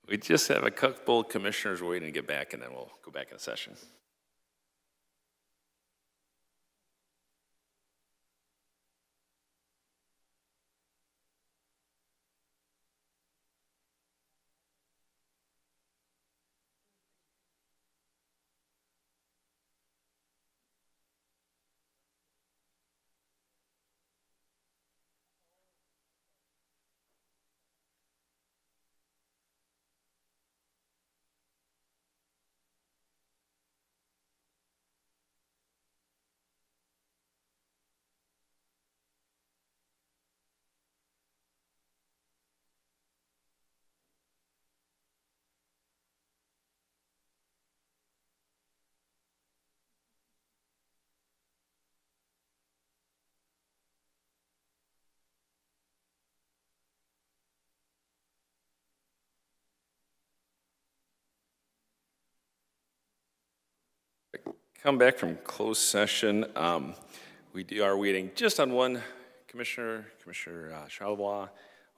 We just have a couple commissioners waiting to get back, and then we'll go back in session. Come back from closed session. We are waiting just on one commissioner, Commissioner Charlebois.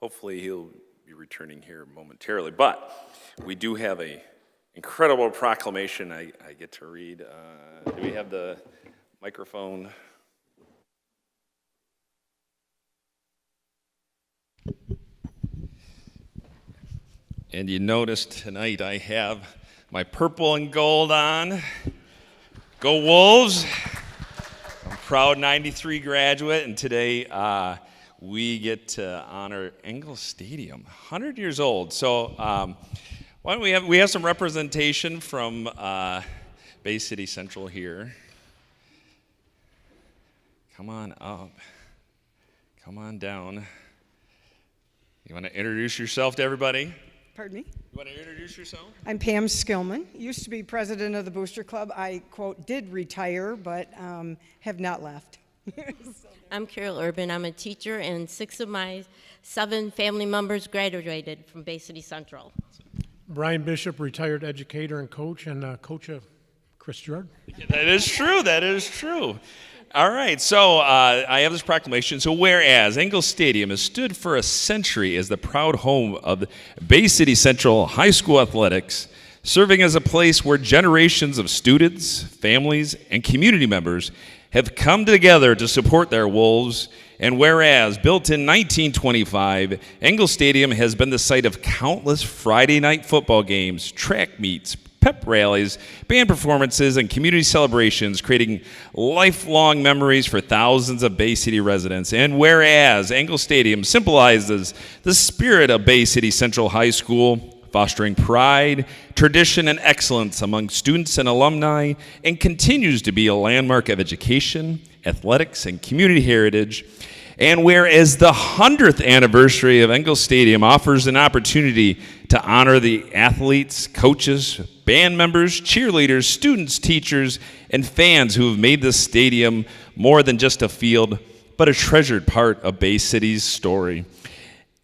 Hopefully he'll be returning here momentarily. But we do have a incredible proclamation I get to read. Do we have the microphone? And you notice tonight I have my purple and gold on. Go Wolves! I'm a proud 93 graduate, and today we get to honor Engel Stadium, 100 years old. So why don't we have some representation from Bay City Central here. Come on up. Come on down. You want to introduce yourself to everybody? Pardon me? You want to introduce yourself? I'm Pam Skillman. Used to be president of the Booster Club. I, quote, did retire, but have not left. I'm Carol Urban. I'm a teacher, and 6 of my 7 family members graduated from Bay City Central. Brian Bishop, retired educator and coach, and coach of Chris Jordan. That is true. That is true. All right, so I have this proclamation. So whereas Engel Stadium has stood for a century as the proud home of Bay City Central High School athletics, serving as a place where generations of students, families, and community members have come together to support their Wolves, and whereas built in 1925, Engel Stadium has been the site of countless Friday night football games, track meets, pep rallies, band performances, and community celebrations, creating lifelong memories for thousands of Bay City residents. And whereas Engel Stadium symbolizes the spirit of Bay City Central High School, fostering pride, tradition, and excellence among students and alumni, and continues to be a landmark of education, athletics, and community heritage. And whereas the 100th anniversary of Engel Stadium offers an opportunity to honor the athletes, coaches, band members, cheerleaders, students, teachers, and fans who have made this stadium more than just a field, but a treasured part of Bay City's story.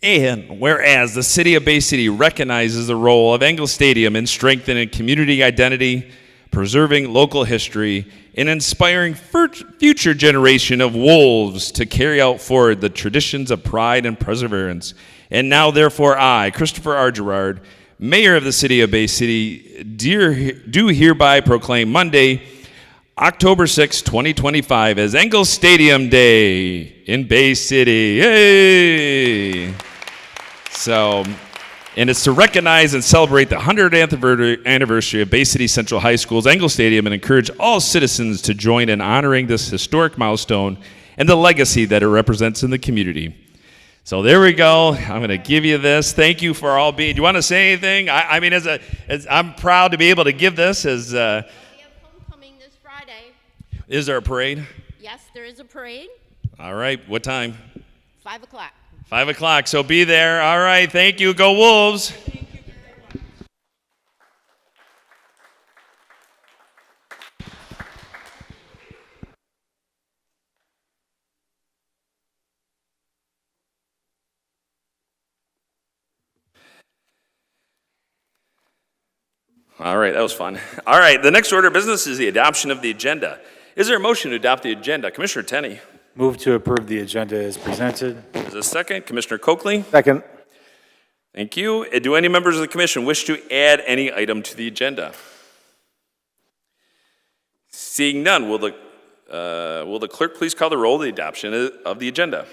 And whereas the city of Bay City recognizes the role of Engel Stadium in strengthening community identity, preserving local history, and inspiring future generation of Wolves to carry out forward the traditions of pride and perseverance. And now, therefore, I, Christopher R. Gerard, Mayor of the City of Bay City, do hereby proclaim Monday, October 6, 2025, as Engel Stadium Day in Bay City. Yay! So, and it's to recognize and celebrate the 100th anniversary of Bay City Central High School's Engel Stadium and encourage all citizens to join in honoring this historic milestone and the legacy that it represents in the community. So there we go. I'm going to give you this. Thank you for all being. Do you want to say anything? I mean, I'm proud to be able to give this. As We have homecoming this Friday. Is there a parade? Yes, there is a parade. All right. What time? 5 o'clock. 5 o'clock. So be there. All right. Thank you. Go Wolves. All right, that was fun. All right, the next order of business is the adoption of the agenda. Is there a motion to adopt the agenda? Commissioner Tenney. Move to approve the agenda as presented. Is there a second? Commissioner Coakley. Second. Thank you. Do any members of the commission wish to add any item to the agenda? Seeing none, will the clerk please call the roll of the adoption of the agenda?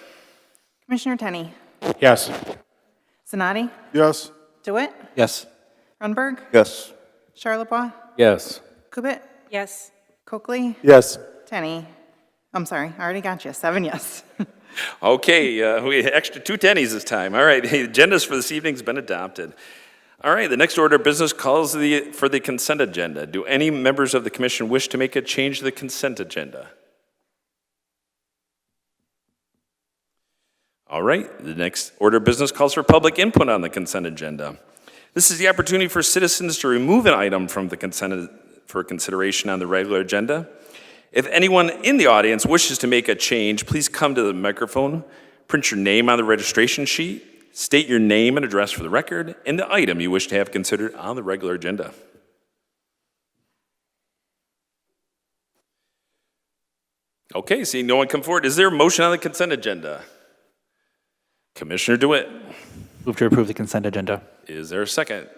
Commissioner Tenney. Yes. Zanati. Yes. DeWitt. Yes. Runberg. Yes. Charlebois. Yes. Kubit. Yes. Coakley. Yes. Tenney. I'm sorry, I already got you. 7 yes. Okay, we had extra 2 tennies this time. All right, the agendas for this evening has been adopted. All right, the next order of business calls for the consent agenda. Do any members of the commission wish to make a change to the consent agenda? All right, the next order of business calls for public input on the consent agenda. This is the opportunity for citizens to remove an item from the consent for consideration on the regular agenda. If anyone in the audience wishes to make a change, please come to the microphone, print your name on the registration sheet, state your name and address for the record, and the item you wish to have considered on the regular agenda. Okay, seeing no one come forward, is there a motion on the consent agenda? Commissioner DeWitt. Move to approve the consent agenda. Is there a second?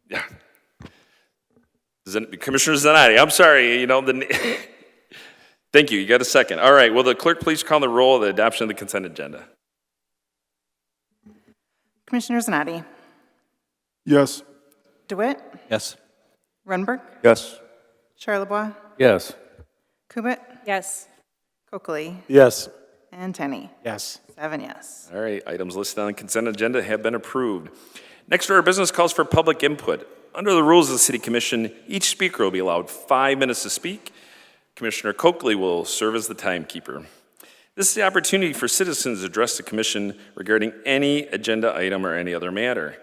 Yeah. Commissioner Zanatti, I'm sorry, thank you, you got a second. All right, will the clerk please call the roll of the adoption of the consent agenda? Commissioner Zanati. Yes. DeWitt. Yes. Runberg. Yes. Charlebois. Yes. Kubit. Yes. Coakley. Yes. And Tenney. Yes. 7 yes. All right, items listed on the consent agenda have been approved. Next order of business calls for public input. Under the rules of the City Commission, each speaker will be allowed 5 minutes to speak. Commissioner Coakley will serve as the timekeeper. This is the opportunity for citizens to address the Commission regarding any agenda item or any other matter.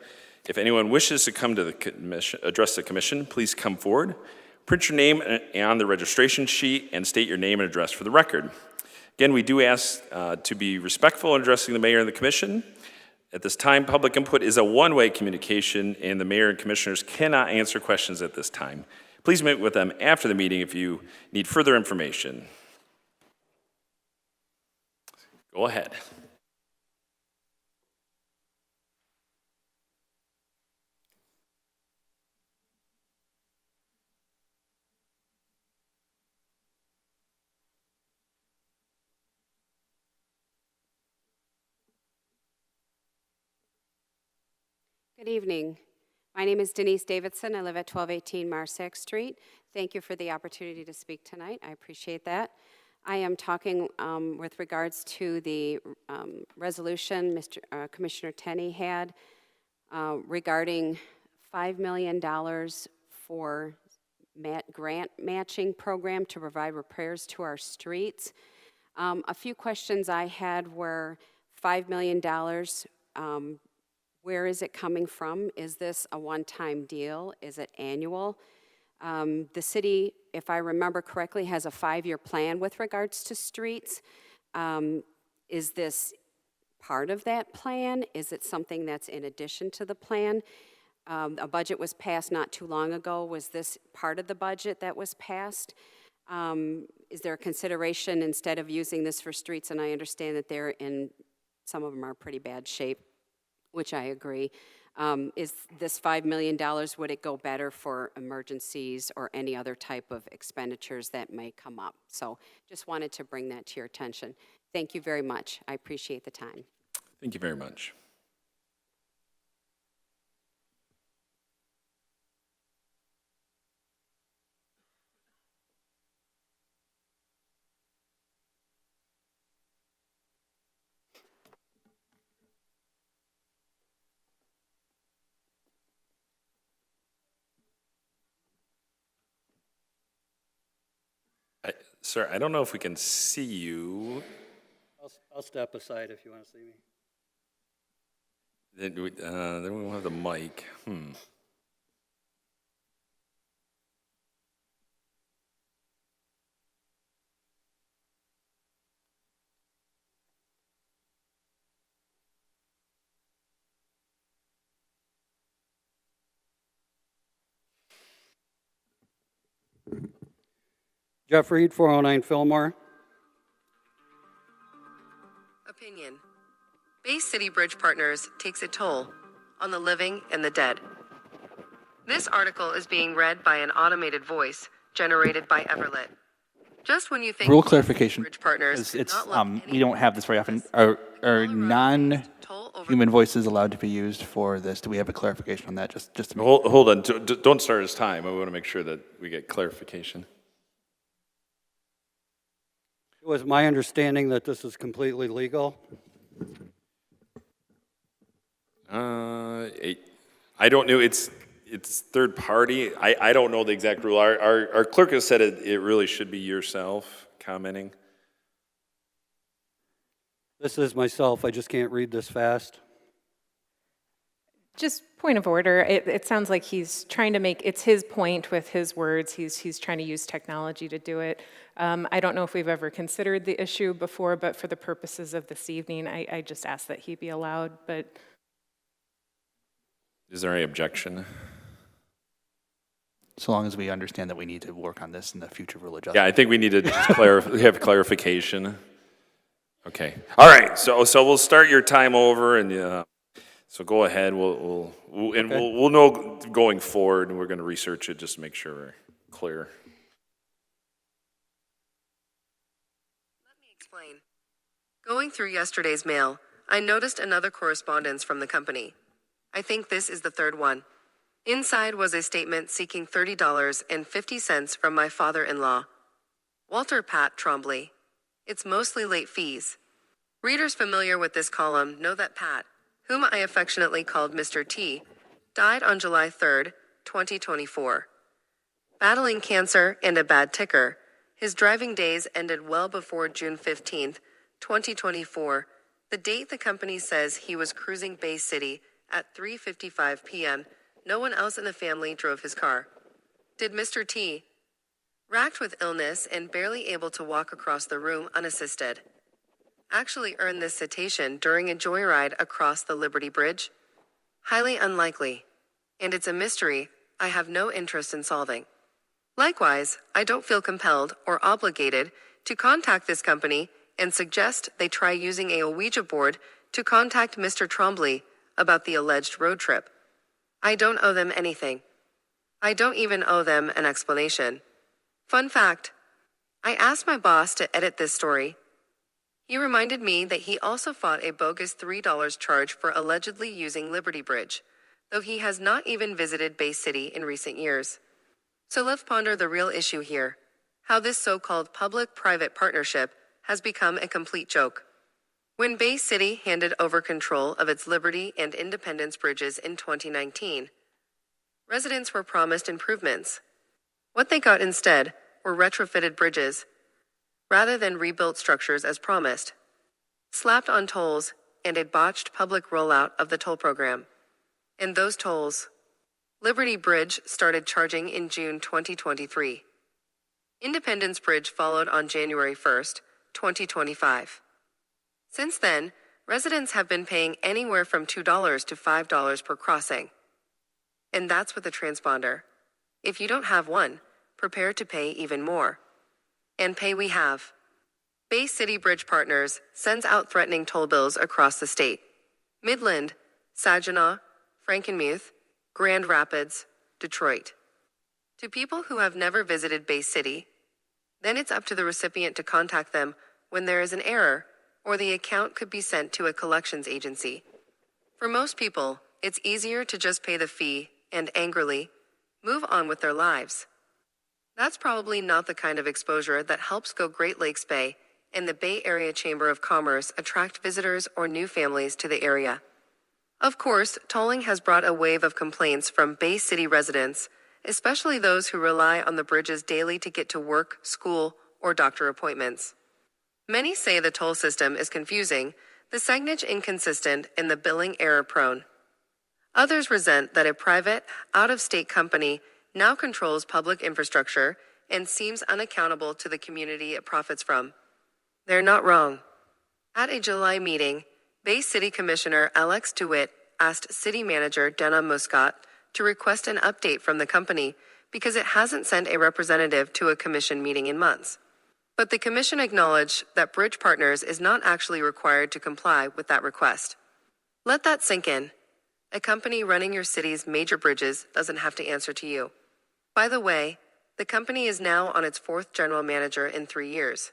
If anyone wishes to come to the commission, address the Commission, please come forward, print your name on the registration sheet, and state your name and address for the record. Again, we do ask to be respectful in addressing the mayor and the commission. At this time, public input is a one-way communication, and the mayor and commissioners cannot answer questions at this time. Please meet with them after the meeting if you need further information. Go ahead. Good evening. My name is Denise Davidson. I live at 1218 Marsac Street. Thank you for the opportunity to speak tonight. I appreciate that. I am talking with regards to the resolution Commissioner Tenney had regarding $5 million for grant matching program to provide repairs to our streets. A few questions I had were $5 million. Where is it coming from? Is this a one-time deal? Is it annual? The city, if I remember correctly, has a 5-year plan with regards to streets. Is this part of that plan? Is it something that's in addition to the plan? A budget was passed not too long ago. Was this part of the budget that was passed? Is there a consideration instead of using this for streets? And I understand that some of them are pretty bad shape, which I agree. Is this $5 million, would it go better for emergencies or any other type of expenditures that may come up? So just wanted to bring that to your attention. Thank you very much. I appreciate the time. Thank you very much. Sir, I don't know if we can see you. I'll step aside if you want to see me. Then we won't have the mic. Jeff Reed, 409 Fillmore. Opinion. Bay City Bridge Partners takes a toll on the living and the dead. This article is being read by an automated voice generated by Everlit. Just when you think Rule clarification. Bridge Partners Is did it's not look we don't have this very often. Are non-human voices allowed to be used for this? Do we have a clarification on that? Just to make Hold on. Don't start his time. I want to make sure that we get clarification. It was my understanding that this is completely legal. I don't know. It's third party. I don't know the exact rule. Our clerk has said it really should be yourself commenting. This is myself. I just can't read this fast. Just point of order. It sounds like he's trying to make, it's his point with his words. He's trying to use technology to do it. I don't know if we've ever considered the issue before, but for the purposes of this evening, I just ask that he be allowed, but. Is there any objection? so long as we understand that we need to work on this in the future rule adjustment. Yeah, I think we need to just have clarification. Okay. All right. So we'll start your time over, and so go ahead. We'll know going forward, and we're going to research it just to make sure we're clear. Let me explain. Going through yesterday's mail, I noticed another correspondence from the company. I think this is the third one. Inside was a statement seeking $30.50 from my father-in-law, Walter Pat Trombley. It's mostly late fees. Readers familiar with this column know that Pat, whom I affectionately called Mr. T, died on July 3rd, 2024. Battling cancer and a bad ticker, his driving days ended well before June 15th, 2024, the date the company says he was cruising Bay City at 3:55 p.m. No one else in the family drove his car. Did Mr. T, racked with illness and barely able to walk across the room unassisted, actually earn this citation during a joyride across the Liberty Bridge? Highly unlikely, and it's a mystery I have no interest in solving. Likewise, I don't feel compelled or obligated to contact this company and suggest they try using a Ouija board to contact Mr. Trombley about the alleged road trip. I don't owe them anything. I don't even owe them an explanation. Fun fact, I asked my boss to edit this story. He reminded me that he also fought a bogus $3 charge for allegedly using Liberty Bridge, though he has not even visited Bay City in recent years. So let's ponder the real issue here, how this so-called public-private partnership has become a complete joke. When Bay City handed over control of its Liberty and Independence bridges in 2019, residents were promised improvements. What they got instead were retrofitted bridges, rather than rebuilt structures as promised, slapped on tolls, and a botched public rollout of the toll program. And those tolls, Liberty Bridge started charging in June 2023. Independence Bridge followed on January 1st, 2025. Since then, residents have been paying anywhere from $2 to $5 per crossing. And that's with a transponder. If you don't have one, prepare to pay even more. And pay we have. Bay City Bridge Partners sends out threatening toll bills across the state. Midland, Saginaw, Frankenmuth, Grand Rapids, Detroit. To people who have never visited Bay City, then it's up to the recipient to contact them when there is an error, or the account could be sent to a collections agency. For most people, it's easier to just pay the fee and angrily move on with their lives. That's probably not the kind of exposure that helps Go Great Lakes Bay and the Bay Area Chamber of Commerce attract visitors or new families to the area. Of course, tolling has brought a wave of complaints from Bay City residents, especially those who rely on the bridges daily to get to work, school, or doctor appointments. Many say the toll system is confusing, the signage inconsistent, and the billing error-prone. Others resent that a private, out-of-state company now controls public infrastructure and seems unaccountable to the community it profits from. They're not wrong. At a July meeting, Bay City Commissioner Alex DeWitt asked City Manager Dana Muscat to request an update from the company because it hasn't sent a representative to a commission meeting in months. But the commission acknowledged that Bridge Partners is not actually required to comply with that request. Let that sink in. A company running your city's major bridges doesn't have to answer to you. By the way, the company is now on its 4th general manager in 3 years.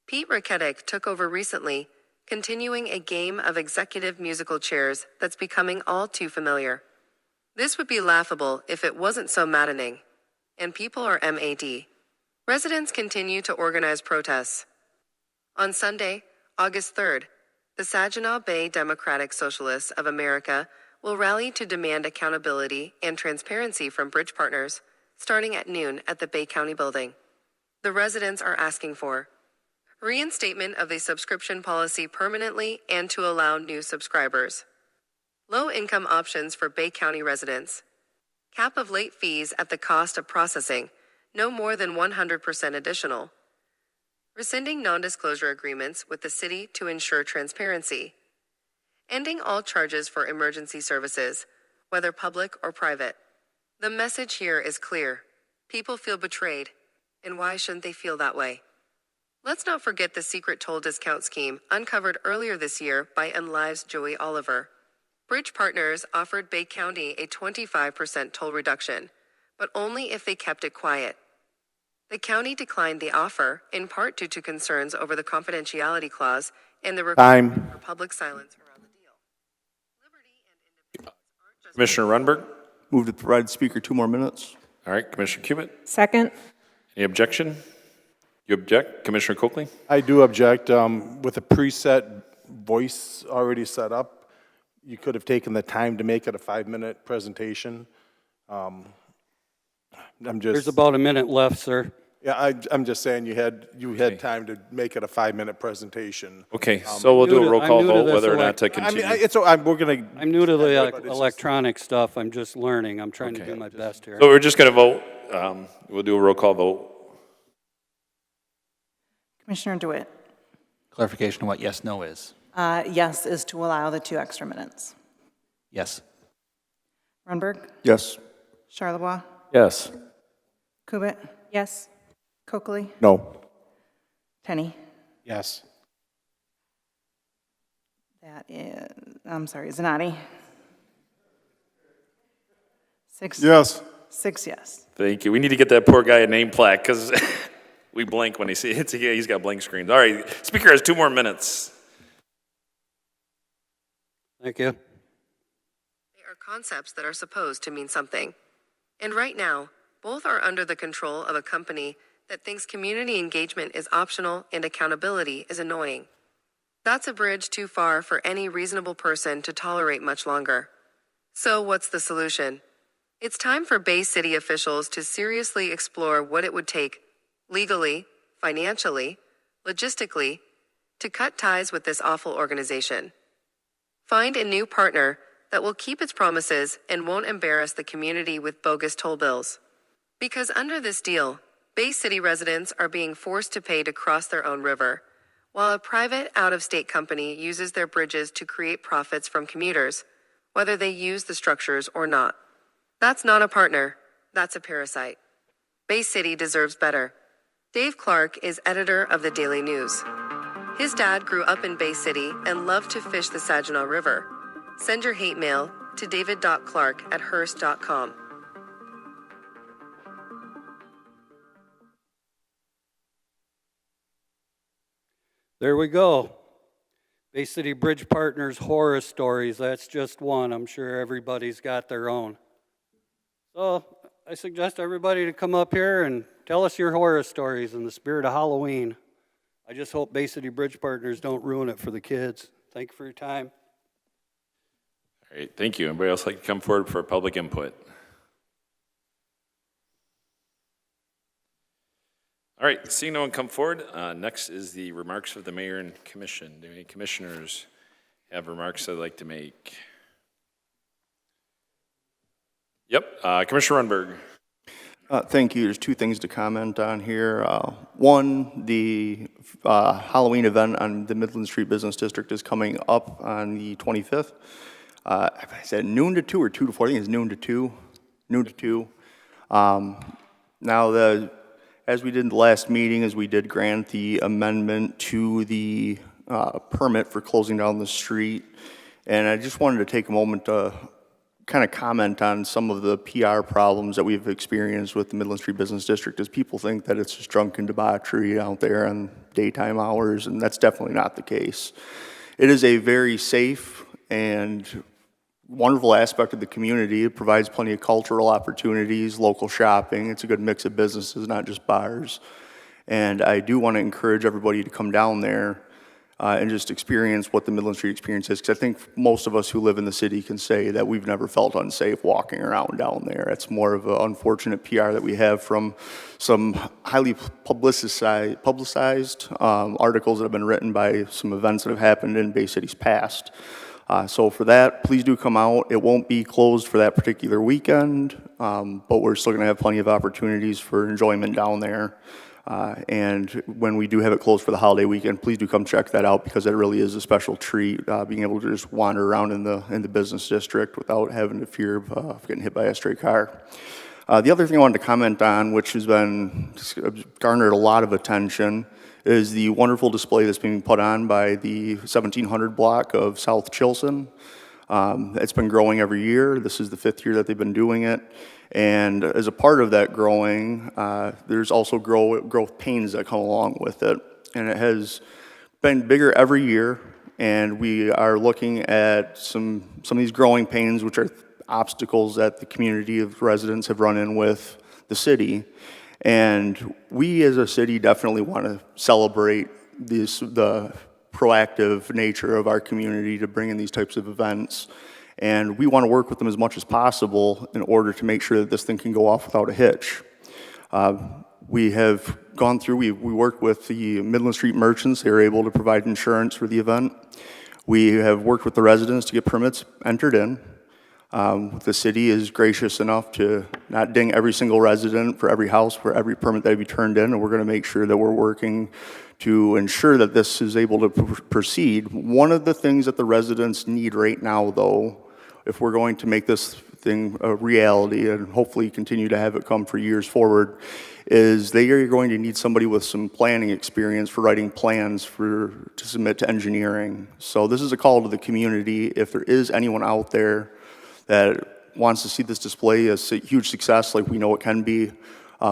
Pete Raketic took over recently, continuing a game of executive musical chairs that's becoming all too familiar. This would be laughable if it wasn't so maddening. And people are MAD. Residents continue to organize protests. On Sunday, August 3rd, the Saginaw Bay Democratic Socialists of America will rally to demand accountability and transparency from bridge partners, starting at noon at the Bay County Building. The residents are asking for reinstatement of the subscription policy permanently and to allow new subscribers, low-income options for Bay County residents, cap of late fees at the cost of processing, no more than 100% additional, rescinding non-disclosure agreements with the city to ensure transparency, ending all charges for emergency services, whether public or private. The message here is clear. People feel betrayed, and why shouldn't they feel that way? Let's not forget the secret toll discount scheme uncovered earlier this year by NLive's Joey Oliver. Bridge partners offered Bay County a 25% toll reduction, but only if they kept it quiet. The county declined the offer, in part due to concerns over the confidentiality clause and the requirement for public silence around the deal. Liberty and independence aren't just Commissioner Runberg? Move to provide speaker 2 more minutes. All right, Commissioner Cubit? Second. Any objection? You object? Commissioner Coakley? I do object. With a preset voice already set up, you could have taken the time to make it a 5-minute presentation. There's about a minute left, sir. Yeah, I'm just saying you had time to make it a 5-minute presentation. Okay, so we'll do a roll call vote whether or not to I continue. mean, we're gonna. I'm new to the but it's just- electronic stuff. I'm just learning. I'm trying to do my best here. So we're just going to vote. We'll do a roll call vote. Commissioner DeWitt. Clarification on what yes, no is. Yes is to allow the 2 extra minutes. Yes. Runberg. Yes. Charlevoix. Yes. Kubit. Yes. Coakley. No. Tenney. Yes. That is, I'm sorry, Zanotti. 6. Yes. 6 yes. Thank you. We need to get that poor guy a name plaque because we blink when he sees it. He's got blank screens. All right, Speaker has 2 more minutes. Thank you. They are concepts that are supposed to mean something. And right now, both are under the control of a company that thinks community engagement is optional and accountability is annoying. That's a bridge too far for any reasonable person to tolerate much longer. So what's the solution? It's time for Bay City officials to seriously explore what it would take, legally, financially, logistically, to cut ties with this awful organization. Find a new partner that will keep its promises and won't embarrass the community with bogus toll bills. Because under this deal, Bay City residents are being forced to pay to cross their own river, while a private out-of-state company uses their bridges to create profits from commuters, whether they use the structures or not. That's not a partner, that's a parasite. Bay City deserves better. Dave Clark is editor of the Daily News. His dad grew up in Bay City and loved to fish the Saginaw River. Send your hate mail to david.clark@hearst.com. There we go. Bay City Bridge Partners horror stories. That's just one. I'm sure everybody's got their own. So I suggest everybody to come up here and tell us your horror stories in the spirit of Halloween. I just hope Bay City Bridge Partners don't ruin it for the kids. Thank you for your time. All right, thank you. Anybody else like to come forward for public input? All right, seeing no one come forward, next is the remarks of the mayor and commission. Do any commissioners have remarks they'd like to make? Yep, Commissioner Runberg. Thank you. There's 2 things to comment on here. One, the Halloween event on the Midland Street Business District is coming up on the 25th. I said noon to 2 or 2 to 4. I think it's noon to 2. Noon to 2. Now, as we did in the last meeting, as we did grant the amendment to the permit for closing down the street And I just wanted to take a moment to kind of comment on some of the PR problems that we've experienced with the Midland Street Business District, as people think that it's just drunken debauchery out there on daytime hours, and that's definitely not the case. It is a very safe and wonderful aspect of the community. It provides plenty of cultural opportunities, local shopping. It's a good mix of businesses, not just bars. And I do want to encourage everybody to come down there and just experience what the Midland Street experience is, because I think most of us who live in the city can say that we've never felt unsafe walking around down there. It's more of an unfortunate PR that we have from some highly publicized articles that have been written by some events that have happened in Bay City's past. So for that, please do come out. It won't be closed for that particular weekend, but we're still going to have plenty of opportunities for enjoyment down there. And when we do have it closed for the holiday weekend, please do come check that out, because it really is a special treat, being able to just wander around in the business district without having to fear of getting hit by a stray car. The other thing I wanted to comment on, which has been garnered a lot of attention, is the wonderful display that's being put on by the 1700 block of South Chilson. It's been growing every year. This is the 5th year that they've been doing it. And as a part of that growing, there's also growth pains that come along with it. And it has been bigger every year. And we are looking at some of these growing pains, which are obstacles that the community of residents have run in with the city. And we as a city definitely want to celebrate the proactive nature of our community to bring in these types of events. And we want to work with them as much as possible in order to make sure that this thing can go off without a hitch. We have gone through, we work with the Midland Street merchants. They are able to provide insurance for the event. We have worked with the residents to get permits entered in. The city is gracious enough to not ding every single resident for every house, for every permit that be turned in, and we're going to make sure that we're working to ensure that this is able to proceed. One of the things that the residents need right now, though, if we're going to make this thing a reality and hopefully continue to have it come for years forward, is they are going to need somebody with some planning experience for writing plans to submit to engineering. So this is a call to the community. If there is anyone out there that wants to see this display as a huge success like we know it can be,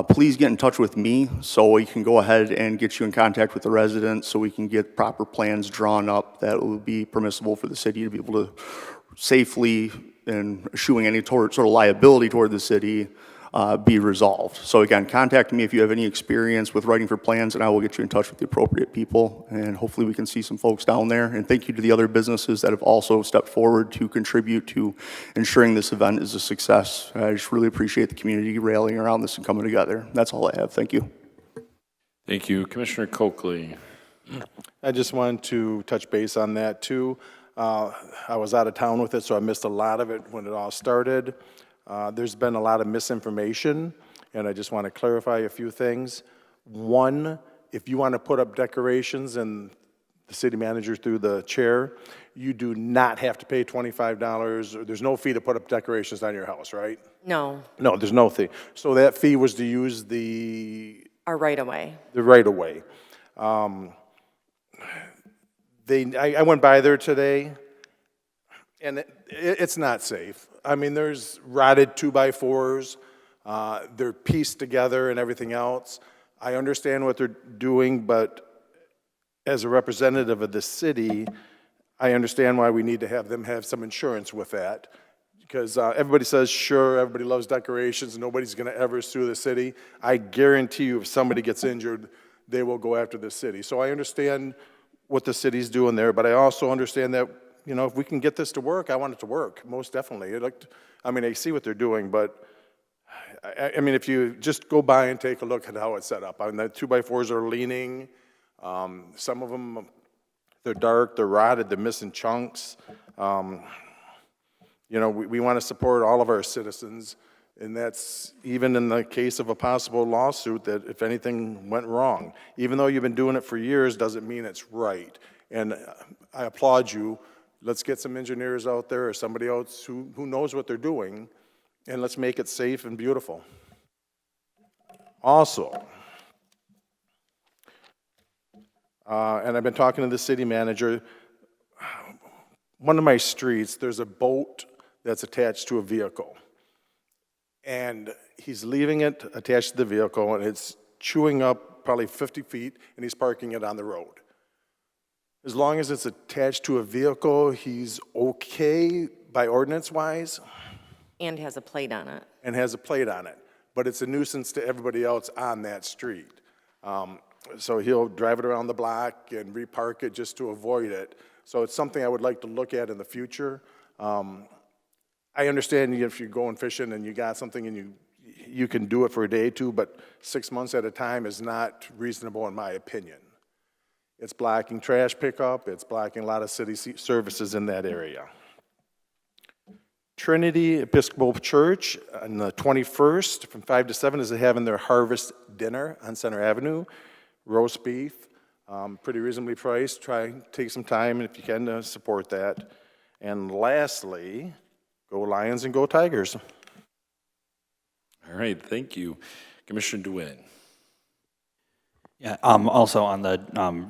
please get in touch with me so we can go ahead and get you in contact with the residents so we can get proper plans drawn up that will be permissible for the city to be able to safely, and eschewing any sort of liability toward the city, be resolved. So again, contact me if you have any experience with writing for plans, and I will get you in touch with the appropriate people, and hopefully we can see some folks down there. And thank you to the other businesses that have also stepped forward to contribute to ensuring this event is a success. I just really appreciate the community rallying around this and coming together. That's all I have. Thank you. Thank you. Commissioner Coakley. I just wanted to touch base on that too. I was out of town with it, so I missed a lot of it when it all started. There's been a lot of misinformation, and I just want to clarify a few things. One, if you want to put up decorations, and the city manager through the chair, you do not have to pay $25. There's no fee to put up decorations on your house, right? No, No, there's no fee. So that fee was to use our right-of-way. the right-of-way. I went by there today, and it's not safe. I mean, there's rotted 2x4s, they're pieced together and everything else. I understand what they're doing, but as a representative of the city, I understand why we need to have them have some insurance with that. Because everybody says, sure, everybody loves decorations, nobody's gonna ever sue the city. I guarantee you if somebody gets injured, they will go after the city. So I understand what the city's doing there, but I also understand that, you know, if we can get this to work, I want it to work, most definitely. I see what they're doing, but I mean, if you just go by and take a look at how it's set up. I mean, the 2x4s are leaning. Some of them, they're dark, they're rotted, they're missing chunks. You know, we want to support all of our citizens, and that's even in the case of a possible lawsuit that if anything went wrong. Even though you've been doing it for years doesn't mean it's right. And I applaud you. Let's get some engineers out there or somebody else who knows what they're doing, and let's make it safe and beautiful. Also, and I've been talking to the city manager, one of my streets, there's a boat that's attached to a vehicle. And he's leaving it attached to the vehicle, and it's chewing up probably 50 feet, and he's parking it on the road. As long as it's attached to a vehicle, he's okay by ordinance-wise. And has a plate on it. And has a plate on it. But it's a nuisance to everybody else on that street. So he'll drive it around the block and repark it just to avoid it. So it's something I would like to look at in the future. I understand if you're going fishing and you got something and you can do it for a day or two, but 6 months at a time is not reasonable in my opinion. It's blocking trash pickup, it's blocking a lot of city services in that area. Trinity Episcopal Church on the 21st from 5 to 7 is having their harvest dinner on Center Avenue. Roast beef, pretty reasonably priced. Try, take some time if you can to support that. And lastly, go Lions and go Tigers. All right, thank you. Commissioner DeWitt. Yeah, also on the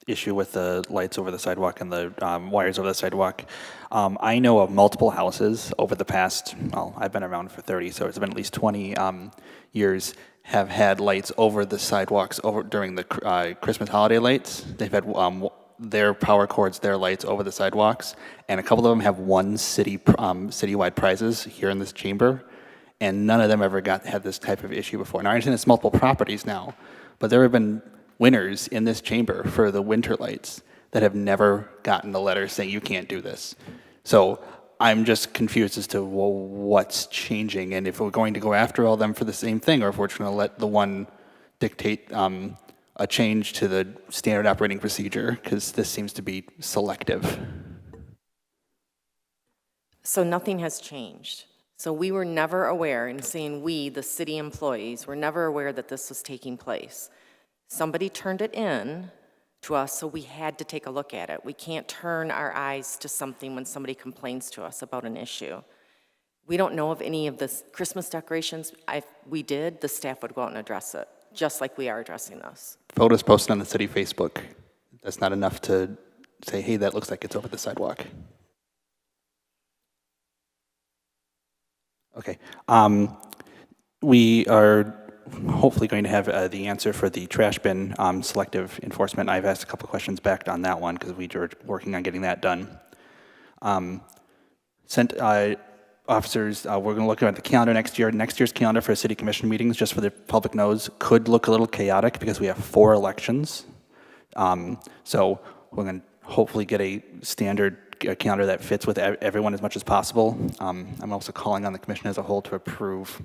issue with the lights over the sidewalk and the wires over the sidewalk, I know of multiple houses over the past, well, I've been around for 30, so it's been at least 20 years, have had lights over the sidewalks over during the Christmas holiday lights. They've had their power cords, their lights over the sidewalks, and a couple of them have won citywide prizes here in this chamber, and none of them ever had this type of issue before. Now, I understand it's multiple properties now, but there have been winners in this chamber for the winter lights that have never gotten a letter saying you can't do this. So I'm just confused as to what's changing, and if we're going to go after all of them for the same thing, or if we're just going to let the one dictate a change to the standard operating procedure, because this seems to be selective. So nothing has changed. So we were never aware, and saying we, the city employees, were never aware that this was taking place. Somebody turned it in to us, so we had to take a look at it. We can't turn our eyes to something when somebody complains to us about an issue. We don't know of any of the Christmas decorations. If we did, the staff would go out and address it, just like we are addressing this. Photos posted on the city Facebook. That's not enough to say, hey, that looks like it's over the sidewalk. Okay. We are hopefully going to have the answer for the trash bin selective enforcement. I've asked a couple of questions back on that one because we were working on getting that done. Sent officers, we're going to look at the calendar next year. Next year's calendar for city commission meetings, just for the public knows, could look a little chaotic because we have 4 elections. So we're going to hopefully get a standard calendar that fits with everyone as much as possible. I'm also calling on the commission as a whole to approve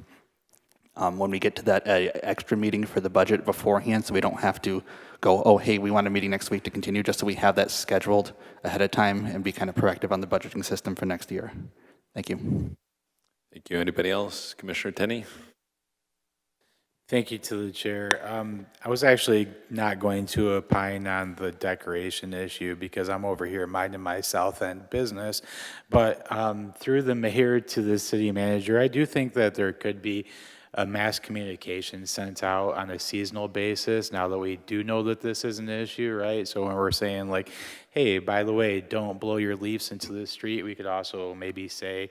when we get to that extra meeting for the budget beforehand, so we don't have to go, oh, hey, we want a meeting next week to continue, just so we have that scheduled ahead of time and be kind of proactive on the budgeting system for next year. Thank you. Thank you. Anybody else? Commissioner Tenney? Thank you to the chair. I was actually not going to opine on the decoration issue because I'm over here minding my South End business. But through the mayor to the city manager, I do think that there could be a mass communication sent out on a seasonal basis now that we do know that this is an issue, right? So when we're saying like, hey, by the way, don't blow your leaves into the street, we could also maybe say,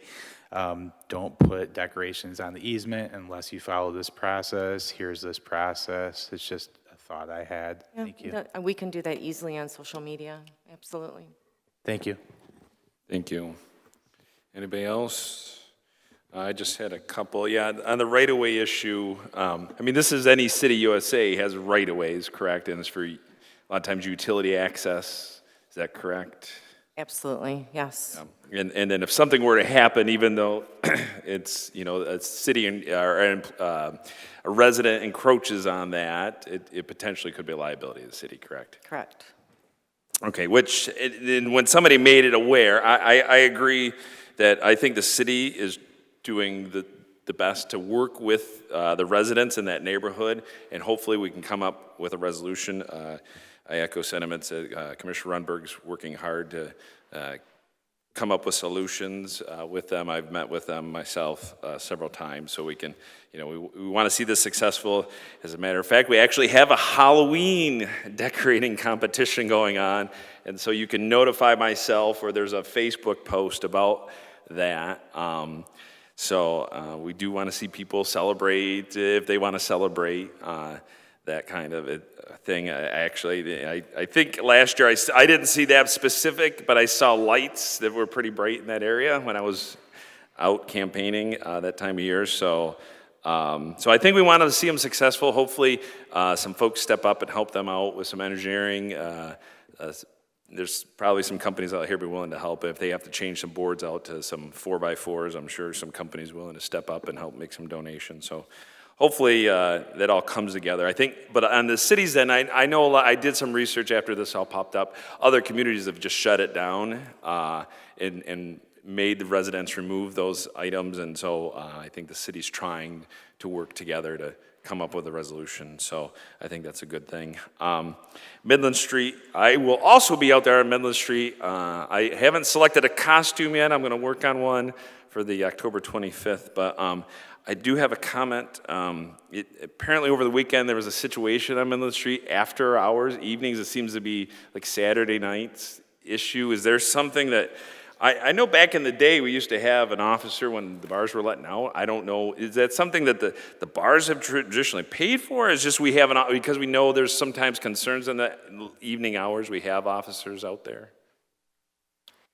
don't put decorations on the easement unless you follow this process. Here's this process. It's just a thought I had. Yeah, Thank you. We can do that easily on social media. Absolutely. Thank you. Thank you. Anybody else? I just had a couple. Yeah, on the right-of-way issue, I mean, this is any city USA has right-of-ways, correct? And it's for a lot of times utility access. Is that correct? Absolutely, yes. Yeah. And then if something were to happen, even though it's, you know, a city or a resident encroaches on that, it potentially could be a liability of the city, correct? Correct. Okay, which, and when somebody made it aware, I agree that I think the city is doing the best to work with the residents in that neighborhood, and hopefully we can come up with a resolution. I echo sentiments that Commissioner Rundberg's working hard to come up with solutions with them. I've met with them myself several times, so we can, we want to see this successful. As a matter of fact, we actually have a Halloween decorating competition going on, and so you can notify myself, or there's a Facebook post about that. So we do want to see people celebrate if they want to celebrate that kind of thing. I think last year I didn't see that specific, but I saw lights that were pretty bright in that area when I was out campaigning that time of year. So I think we wanted to see them successful. Hopefully, some folks step up and help them out with some engineering. There's probably some companies out here be willing to help. If they have to change some boards out to some 4x4s, I'm sure some companies willing to step up and help make some donations. So hopefully that all comes together. I think, but on the cities then, I know a lot, I did some research after this all popped up. Other communities have just shut it down and made the residents remove those items. And so I think the city's trying to work together to come up with a resolution. So I think that's a good thing. Midland Street, I will also be out there on Midland Street. I haven't selected a costume yet. I'm going to work on one for the October 25th. But I do have a comment. Apparently over the weekend there was a situation on Midland Street after hours, evenings. It seems to be like Saturday nights issue. Is there something that, I know back in the day we used to have an officer when the bars were letting out. I don't know, is that something that the bars have traditionally paid for? It's just we have because we know there's sometimes concerns in the evening hours, we have officers out there.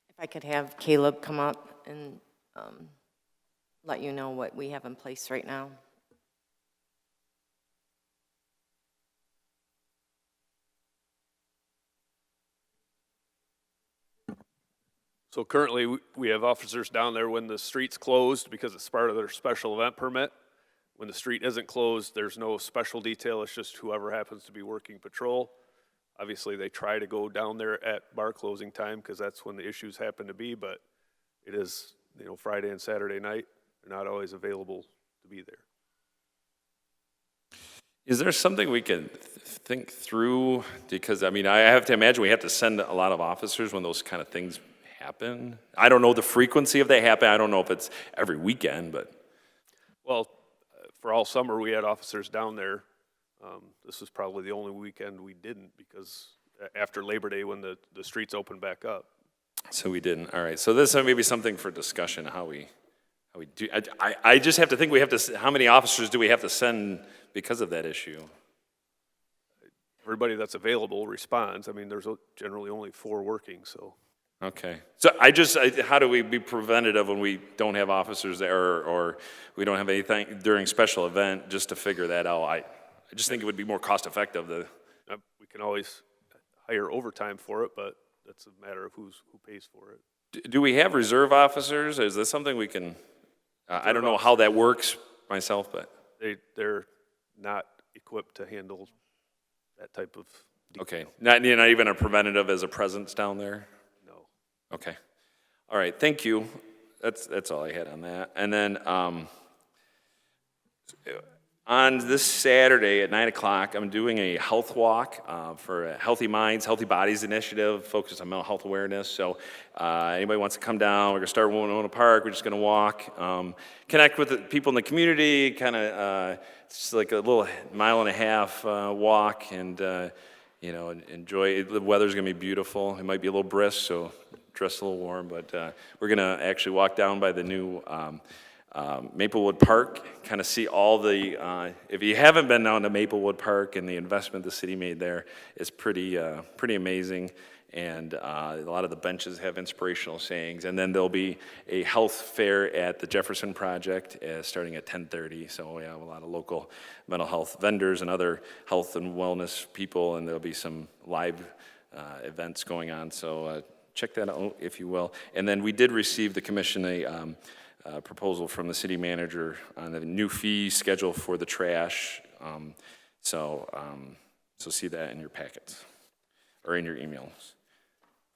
If I could have Caleb come up and let you know what we have in place right now. So currently, we have officers down there when the street's closed because it's part of their special event permit. When the street isn't closed, there's no special detail. It's just whoever happens to be working patrol. Obviously, they try to go down there at bar closing time because that's when the issues happen to be, but it is, Friday and Saturday night. They're not always available to be there. Is there something we can think through? Because, I have to imagine we have to send a lot of officers when those kind of things happen. I don't know the frequency of they happen. I don't know if it's every weekend, but. Well, for all summer, we had officers down there. This was probably the only weekend we didn't because after Labor Day when the streets opened back up. So we didn't. All right. So this may be something for discussion, how we do. I just have to think how many officers do we have to send because of that issue? Everybody that's available responds. There's generally only 4 working, so. Okay. So how do we be preventative when we don't have officers there or we don't have anything during special event just to figure that out? I just think it would be more cost effective. We can always hire overtime for it, but that's a matter of who pays for it. Do we have reserve officers? Is this something we can, I don't know how that works myself, but. They're not equipped to handle that type of detail. Okay. Not even a preventative as a presence down there? Okay. All right. Thank you. That's all I had on that. And then on this Saturday at 9 o'clock, I'm doing a health walk for a Healthy Minds, Healthy Bodies initiative focused on mental health awareness. So anybody wants to come down, we're going to start in Winona Park. We're just going to walk, connect with the people in the community, kind of it's like a little 1.5 mile walk and, enjoy. The weather's going to be beautiful. It might be a little brisk, so dress a little warm, but we're going to actually walk down by the new Maplewood Park, kind of see all the, if you haven't been down to Maplewood Park and the investment the city made there is pretty amazing, and a lot of the benches have inspirational sayings, and then there'll be a health fair at the Jefferson Project starting at 10:30, so we have a lot of local mental health vendors and other health and wellness people, and there'll be some live events going on, so check that out if you will. And then we did receive the commission a proposal from the city manager on the new fee schedule for the trash. So see that in your packets or in your emails.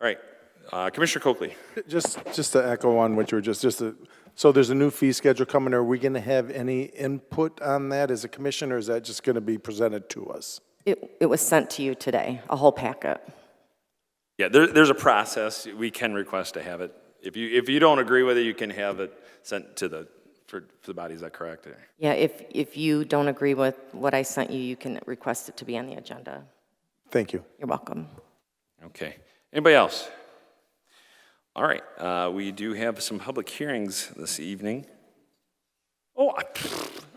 All right, Commissioner Coakley. Just to echo on what you were so there's a new fee schedule coming. Are we going to have any input on that as a commission, or is that just going to be presented to us? It was sent to you today, a whole packet. Yeah, there's a process. We can request to have it If you don't agree with it, you can have it sent to the, for the body, is that correct? Yeah, if you don't agree with what I sent you, you can request it to be on the agenda. Thank you. You're welcome. Okay. Anybody else? All right, we do have some public hearings this evening. Oh,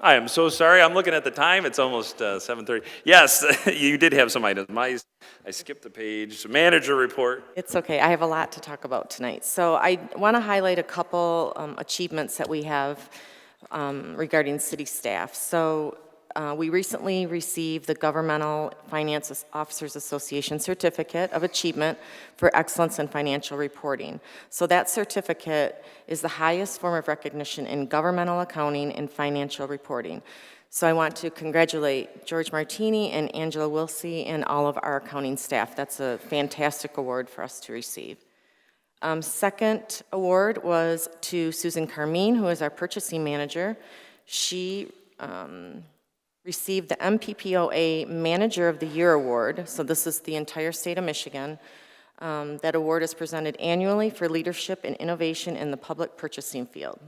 I am so sorry. I'm looking at the time. It's almost 7:30. Yes, you did have some items. I skipped the page. Manager report. It's okay. I have a lot to talk about tonight. So I want to highlight a couple achievements that we have regarding city staff. So we recently received the Governmental Finance Officers Association Certificate of Achievement for Excellence in Financial Reporting. So that certificate is the highest form of recognition in governmental accounting and financial reporting. So I want to congratulate George Martini and Angela Wilsey and all of our accounting staff. That's a fantastic award for us to receive. Second award was to Susan Carmine, who is our purchasing manager. She received the MPPOA Manager of the Year Award. So this is the entire state of Michigan. That award is presented annually for leadership and innovation in the public purchasing field.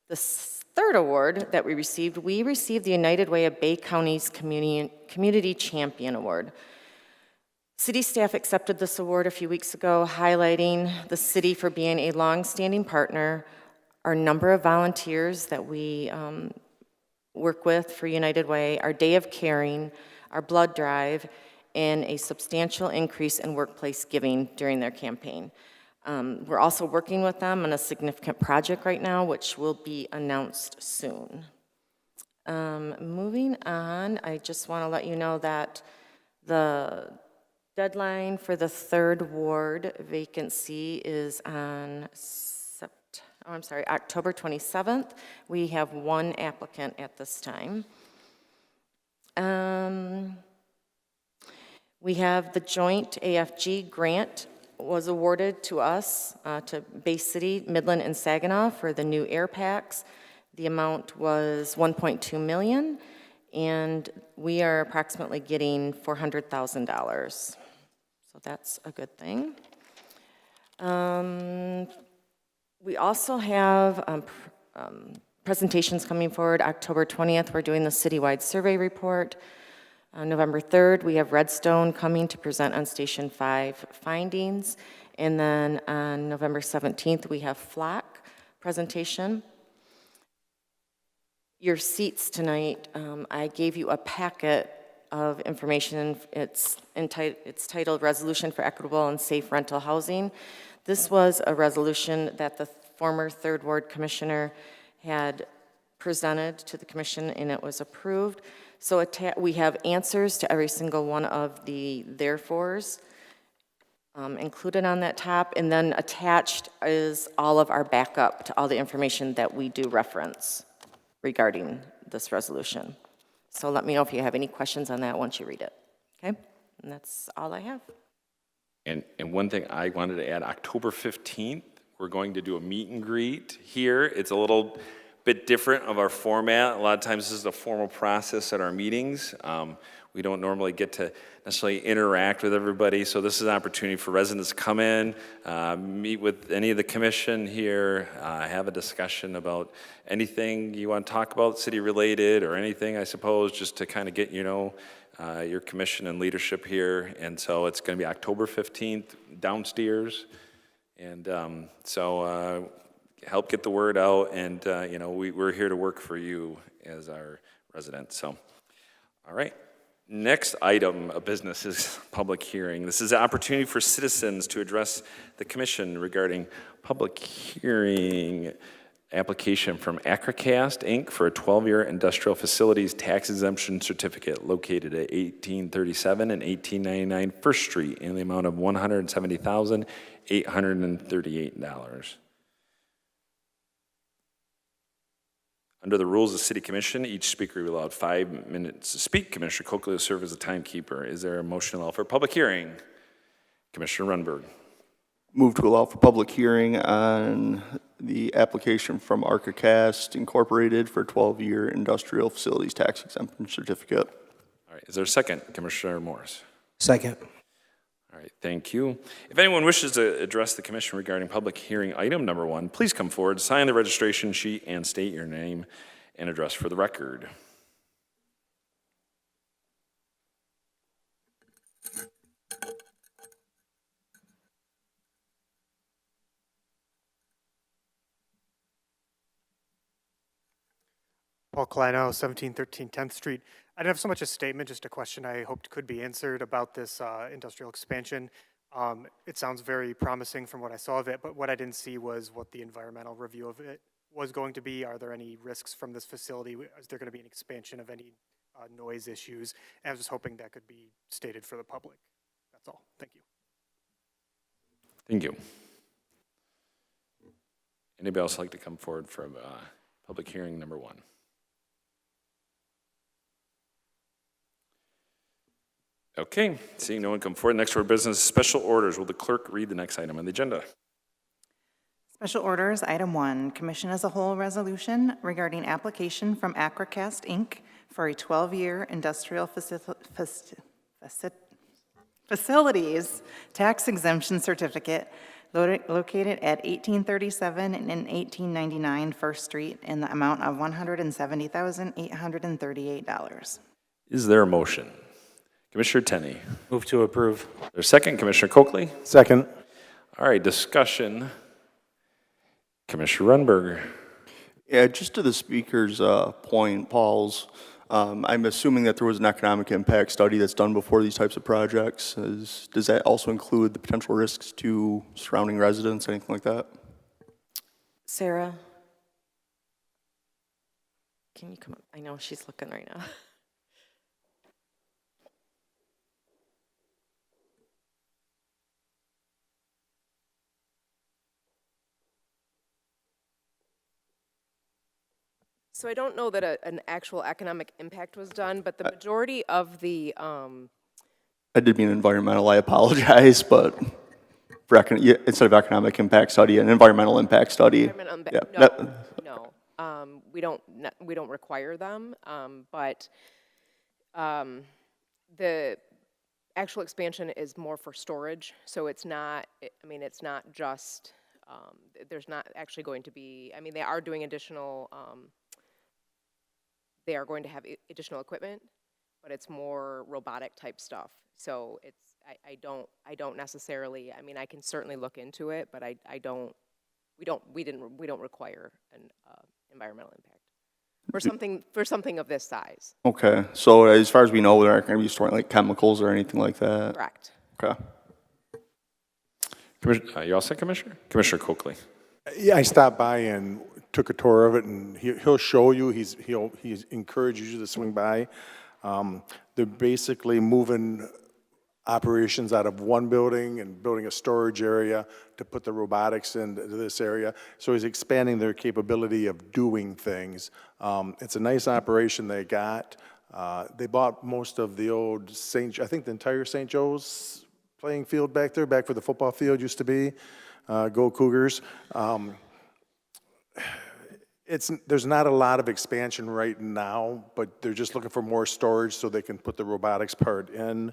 The third award that we received the United Way of Bay County's Community Champion Award. City staff accepted this award a few weeks ago, highlighting the city for being a long-standing partner, our number of volunteers that we work with for United Way, our Day of Caring, our blood drive, and a substantial increase in workplace giving during their campaign. We're also working with them on a significant project right now, which will be announced soon. Moving on, I just want to let you know that the deadline for the third ward vacancy is on October 27th. We have one applicant at this time. We have the joint AFG grant was awarded to us, to Bay City, Midland, and Saginaw for the new air packs. The amount was $1.2 million, and we are approximately getting $400,000. So that's a good thing. We also have presentations coming forward. October 20th, we're doing the citywide survey report. November 3rd, we have Redstone coming to present on Station 5 findings. And then on November 17th, we have Flock presentation. Your seats tonight, I gave you a packet of information. It's titled Resolution for Equitable and Safe Rental Housing. This was a resolution that the former Third Ward Commissioner had presented to the commission, and it was approved. So we have answers to every single one of the therefores included on that top, and then attached is all of our backup to all the information that we do reference regarding this resolution. So let me know if you have any questions on that once you read it, okay? And that's all I have. And one thing I wanted to add, October 15th, we're going to do a meet and greet here. It's a little bit different of our format. A lot of times this is a formal process at our meetings. We don't normally get to necessarily interact with everybody, so this is an opportunity for residents to come in, meet with any of the commission here, have a discussion about anything you want to talk about city-related or anything, I suppose, just to kind of get your commission and leadership here. And so it's going to be October 15th downstairs. And so help get the word out, and we're here to work for you as our residents. So, all right. Next item of business is public hearing. This is an opportunity for citizens to address the commission regarding public hearing application from Acrocast, Inc. for a 12-year industrial facilities tax exemption certificate located at 1837 and 1899 First Street in the amount of $170,838. Under the rules of City Commission, each speaker will be allowed 5 minutes to speak. Commissioner Coakley will serve as a timekeeper. Is there a motion to allow for a public hearing? Commissioner Runberg. Move to allow for public hearing on the application from Archicast Incorporated for a 12-year industrial facilities tax exemption certificate. All right, is there a second? Commissioner Morris. Second. All right, thank you. If anyone wishes to address the commission regarding public hearing item number 1, please come forward, sign the registration sheet, and state your name and address for the record. Paul Kleino, 1713 10th Street. I didn't have so much a statement, just a question I hoped could be answered about this industrial expansion. It sounds very promising from what I saw of it, but what I didn't see was what the environmental review of it was going to be. Are there any risks from this facility? Is there going to be an expansion of any noise issues? And I was just hoping that could be stated for the public. That's all. Thank you. Thank you. Anybody else like to come forward for public hearing number 1? Okay, seeing no one come forward, next order of business, special orders. Will the clerk read the next item on the agenda? Special orders, item 1, Commission as a whole resolution regarding application from Acrocast, Inc. for a 12-year industrial facilities tax exemption certificate located at 1837 and 1899 First Street in the amount of $170,838. Is there a motion? Commissioner Tenney. Move to approve. There's a second. Commissioner Coakley. Second. All right, discussion. Commissioner Runberger. Yeah, just to the speaker's point, Paul's, I'm assuming that there was an economic impact study that's done before these types of projects. Does that also include the potential risks to surrounding residents, anything like that? Sarah, can you come up? I know she's looking right now. So I don't know that an actual economic impact was done, but the majority of the, I did mean environmental, I apologize, but for instead of economic impact study, an environmental impact study. we don't require them, but the actual expansion is more for storage, so it's not, it's not just, there's not actually going to be, they are doing additional, they are going to have additional equipment, but it's more robotic type stuff. So it's, I don't necessarily, I can certainly look into it, but we don't require an environmental impact for something of this size. Okay, so as far as we know, they're not going to be storing like chemicals or anything like that? Correct. Okay. You all set, Commissioner? Commissioner Coakley. Yeah, I stopped by and took a tour of it, and he'll show you. He'll encourages you to swing by. They're basically moving operations out of one building and building a storage area to put the robotics into this area. So he's expanding their capability of doing things. It's a nice operation they got. They bought most of the old I think the entire St. Joe's playing field back there, back where the football field used to be. Go Cougars. There's not a lot of expansion right now, but they're just looking for more storage so they can put the robotics part in,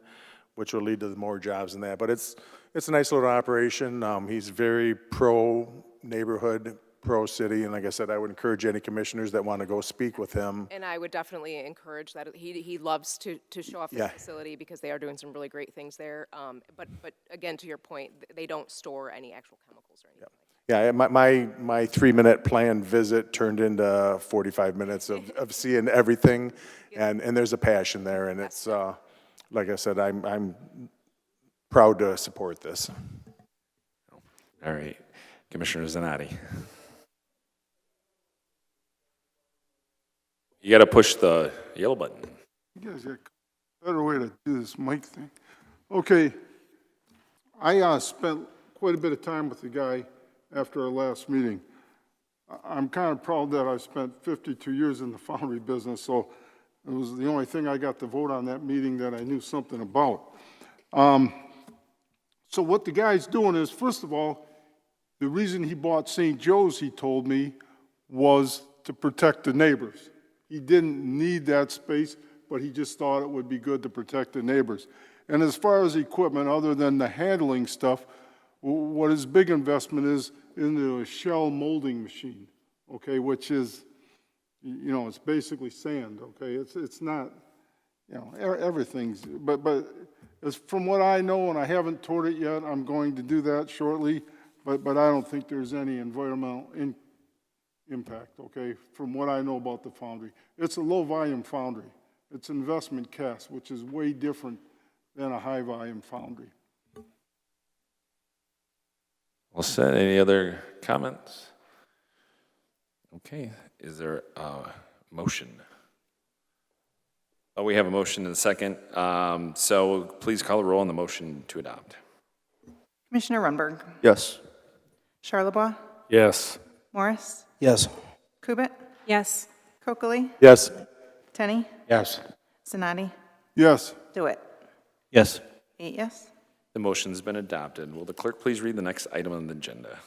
which will lead to more jobs in that. But it's a nice little operation. He's very pro-neighborhood, pro-city, and like I said, I would encourage any commissioners that want to go speak with him. And I would definitely encourage that. He loves to show off this facility because they are doing some really great things there. But again, to your point, they don't store any actual chemicals or anything. Yeah, my 3-minute planned visit turned into 45 minutes of seeing everything, and there's a passion there, and it's like I said, I'm proud to support this. All right, Commissioner Zanotti. You got to push the yellow button. You guys got a better way to do this mic thing. Okay, I spent quite a bit of time with the guy after our last meeting. I'm kind of proud that I spent 52 years in the foundry business, so it was the only thing I got to vote on that meeting that I knew something about. So what the guy's doing is, first of all, the reason he bought St. Joe's, he told me, was to protect the neighbors. He didn't need that space, but he just thought it would be good to protect the neighbors. And as far as equipment, other than the handling stuff, what his big investment is into a shell molding machine, okay, which is, you know, it's basically sand, okay? It's not, you know, everything's, but as from what I know, and I haven't toured it yet, I'm going to do that shortly, but I don't think there's any environmental impact, okay, from what I know about the foundry. It's a low-volume foundry. It's investment cast, which is way different than a high-volume foundry. Well said. Any other comments? Okay, is there a motion? Oh, we have a motion and a second. So please call the roll on the motion to adopt. Commissioner Runberg. Yes. Charlebois. Yes. Morris. Yes. Kubit. Yes. Kokoli. Yes. Tenney. Yes. Sinati. Yes. DeWitt. Yes. 8 yes. The motion's been adopted. Will the clerk please read the next item on the agenda?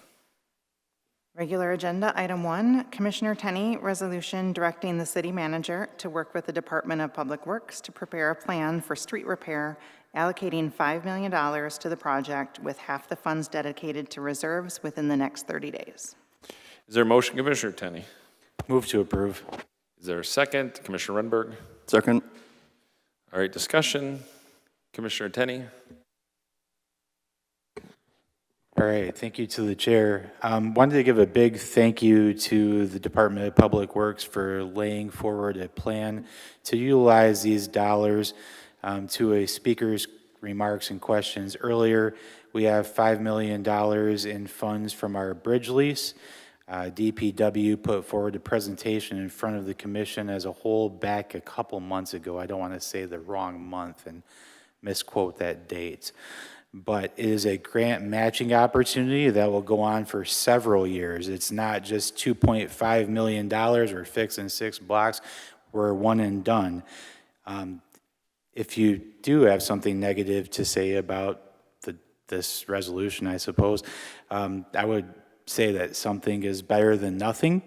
Regular agenda, item 1, Commissioner Tenney, resolution directing the city manager to work with the Department of Public Works to prepare a plan for street repair, allocating $5 million to the project with half the funds dedicated to reserves within the next 30 days. Is there a motion, Commissioner Tenney? Move to approve. Is there a second? Commissioner Renberg? Second. All right, discussion. Commissioner Tenney? All right, thank you to the chair. Wanted to give a big thank you to the Department of Public Works for laying forward a plan to utilize these dollars. To a speaker's remarks and questions earlier, we have $5 million in funds from our bridge lease. DPW put forward a presentation in front of the commission as a whole back a couple months ago. I don't want to say the wrong month and misquote that date. But it is a grant matching opportunity that will go on for several years. It's not just $2.5 million, we're fixing 6 blocks, we're one and done. If you do have something negative to say about this resolution, I suppose, I would say that something is better than nothing.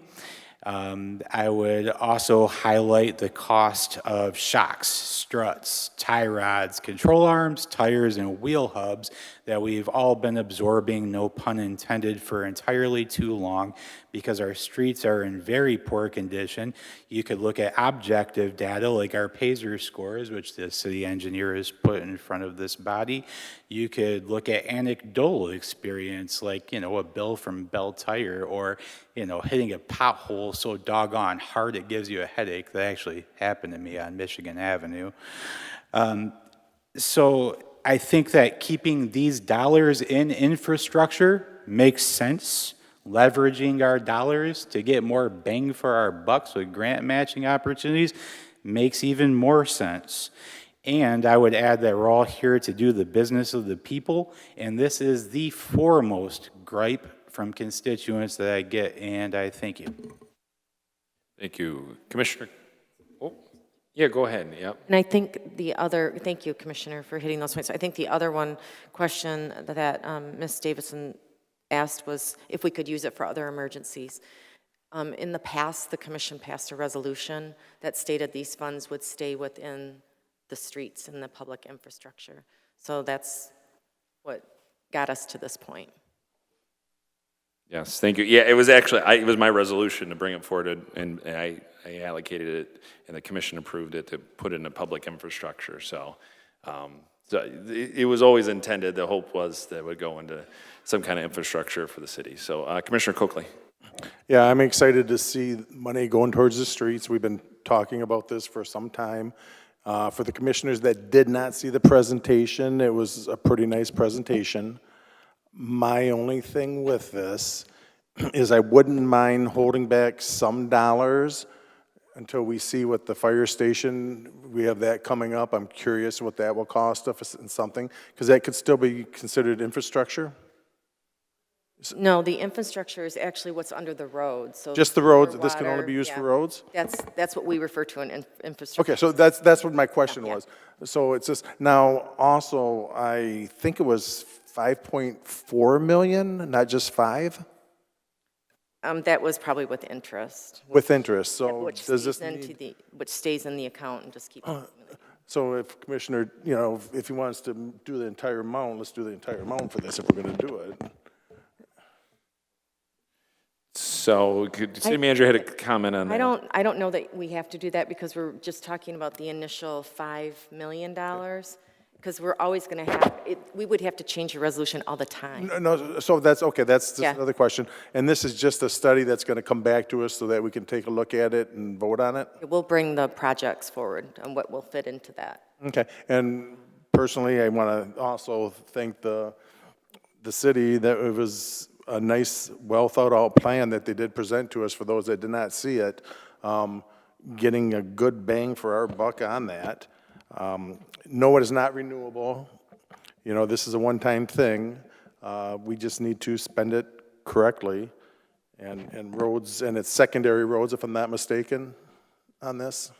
I would also highlight the cost of shocks, struts, tie rods, control arms, tires, and wheel hubs that we've all been absorbing, no pun intended, for entirely too long because our streets are in very poor condition. You could look at objective data like our PASER scores, which the city engineer has put in front of this body. You could look at anecdotal experience like, you know, a bill from Bell Tire or, you know, hitting a pothole so doggone hard it gives you a headache. That actually happened to me on Michigan Avenue. So I think that keeping these dollars in infrastructure makes sense. Leveraging our dollars to get more bang for our bucks with grant matching opportunities makes even more sense. And I would add that we're all here to do the business of the people, and this is the foremost gripe from constituents that I get, and I thank you. Thank you. Commissioner? Oh, yeah, go ahead. Yep. And I think the other, thank you, Commissioner, for hitting those points. I think the other one question that Ms. Davidson asked was if we could use it for other emergencies. In the past, the commission passed a resolution that stated these funds would stay within the streets and the public infrastructure. So that's what got us to this point. Yes, thank you. Yeah, it was actually, it was my resolution to bring it forward, and I allocated it, and the commission approved it to put it in a public infrastructure. So, it was always intended, the hope was that it would go into some kind of infrastructure for the city. So, Commissioner Coakley. Yeah, I'm excited to see money going towards the streets. We've been talking about this for some time. For the commissioners that did not see the presentation, it was a pretty nice presentation. My only thing with this is I wouldn't mind holding back some dollars until we see what the fire station, we have that coming up. I'm curious what that will cost us and something, because that could still be considered infrastructure. No, the infrastructure is actually what's under the roads. So Just the roads, sewer, this can only be used for roads? That's what we refer to in infrastructure. Okay, so that's what my question was. So it's just, now also, I think it was 5.4 million, not just 5? That was probably with interest. With interest, so Which does this stays into need? which stays in the account and just keeps. So if Commissioner, if he wants to do the entire amount, let's do the entire amount for this if we're going to do it. So, city manager had a comment on that. I don't know that we have to do that because we're just talking about the initial $5 million. Because we're always going to have, we would have to change the resolution all the time. No, so that's, okay, that's just Yeah. another question. And this is just a study that's going to come back to us so that we can take a look at it and vote on it? We'll bring the projects forward and what will fit into that. Okay, and personally, I want to also thank the city that it was a nice, well-thought-out plan that they did present to us for those that did not see it, getting a good bang for our buck on that. No, it is not renewable. This is a one-time thing. We just need to spend it correctly. And roads, and it's secondary roads, if I'm not mistaken, on this.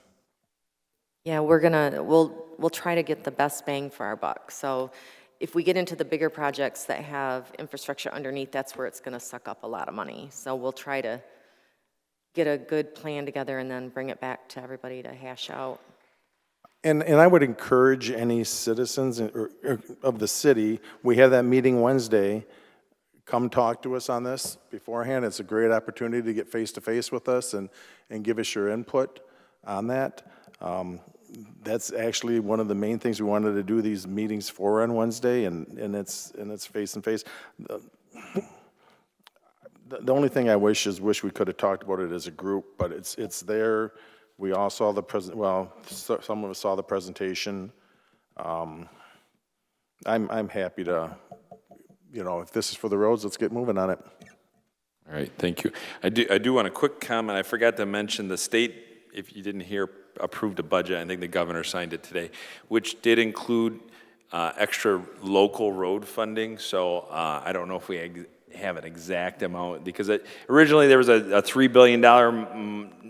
Yeah, we'll try to get the best bang for our buck. So if we get into the bigger projects that have infrastructure underneath, that's where it's going to suck up a lot of money. So we'll try to get a good plan together and then bring it back to everybody to hash out. And I would encourage any citizens of the city, we have that meeting Wednesday, come talk to us on this beforehand. It's a great opportunity to get face-to-face with us and give us your input on that. That's actually one of the main things we wanted to do these meetings for on Wednesday, and it's face-to-face. The only thing I wish we could have talked about it as a group, but it's there. We all saw some of us saw the presentation. I'm happy to, if this is for the roads, let's get moving on it. All right, thank you. I do want a quick comment. I forgot to mention the state, if you didn't hear, approved a budget. I think the governor signed it today, which did include extra local road funding. So I don't know if we have an exact amount, because originally there was a $3 billion